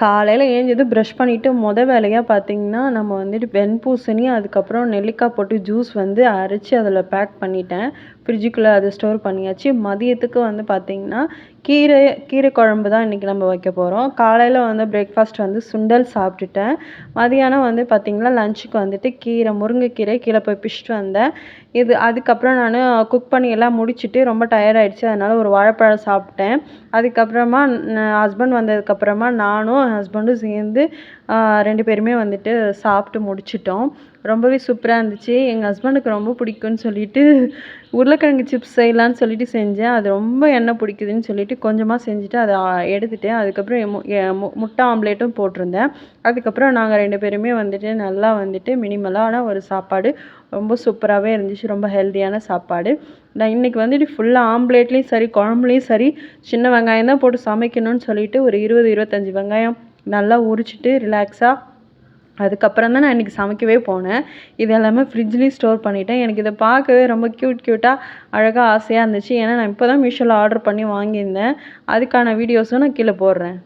காலையில் ஏஞ்சது ப்ரஷ் பண்ணிவிட்டு வேலையாக பார்த்தீங்கன்னா நம்ம வந்துட்டு வெண்பூசணி அதுக்கப்புறம் நெல்லிக்காய் போட்டு ஜூஸ் வந்து அரைச்சி அதில் பேக் பண்ணிட்டேன். ஃப்ரிட்ஜுக்குள்ளே அதை ஸ்டோர் பண்ணியாச்சு. மதியத்துக்கு வந்து பார்த்திங்கன்னா கீரை குழம்பு தான் இன்றைக்கி நம்ம வைக்க போகிறோம். காலையில் வந்து பிரேக்ஃபாஸ்ட் வந்து சுண்டல் சாப்பிட்டுட்டேன். மதியானம் வந்து பார்த்திங்கன்னா லஞ்சுக்கு வந்துட்டு முருங்கைக்கீரை கீழே போய் பிச்சுட்டு வந்தேன். அதுக்கப்புறம் நான் குக் பண்ணி எல்லாம் முடிச்சுட்டு ரொம்ப டயர்ட் ஆகிடுச்சு. அதனால் ஒரு வாழைப்பழம் சாப்பிட்டேன். அதுக்கப்புறமா ஹஸ்பண்ட் வந்ததுக்கப்புறமா நானும் ஹஸ்பண்டும் சேர்ந்து 2 பேருமே வந்துட்டு சாப்பிட்டு முடிச்சிட்டோம். ரொம்பவே சூப்பராக இருந்துச்சு. எங்கள் ஹஸ்பண்டுக்கு ரொம்ப பிடிக்கும்னு சொல்லிட்டு உருளைக்கிழங்கு சிப்ஸ் செய்யலான்னு சொல்லிட்டு செஞ்சேன். அது ரொம்ப எண்ணெய் பிடிக்குதுன்னு சொல்லிட்டு கொஞ்சமாக செஞ்சுட்டு அதை எடுத்துட்டேன். அதுக்கப்புறம் முட்டை ஆம்லேட்டும் போட்டிருந்தேன். அதுக்கப்புறம் நாங்கள் 2 பேருமே வந்துட்டு நல்லா வந்துட்டு மினிமலான ஒரு சாப்பாடு ரொம்ப சூப்பராகவே இருந்துச்சு. ரொம்ப ஹெல்த்தியான சாப்பாடு. நான் இன்றைக்கி வந்துட்டு ஃபுல்லாக ஆம்லேட்லேயும் சரி குழம்புலையும் சரி சின்ன வெங்காயம் தான் போட்டு சமைக்கணும்னு சொல்லிட்டு ஒரு 20-25 வெங்காயம் நல்லா உரிச்சிட்டு ரிலாக்ஸாக அதுக்கப்புறம் தான் நான் இன்றைக்கி சமைக்கவே போனேன். இது எல்லாமே ஃப்ரிட்ஜ்லேயும் ஸ்டோர் பண்ணிட்டேன். எனக்கு இதை பார்க்கவே ரொம்ப க்யூட்டாக அழகாக ஆசையாக இருந்துச்சு. ஏன்னா நான் இப்போ தான் மீஷோவில் ஆர்டர் பண்ணி வாங்கியிருந்தேன். அதுக்கான வீடியோஸும் நான் கீழே போடுறேன்.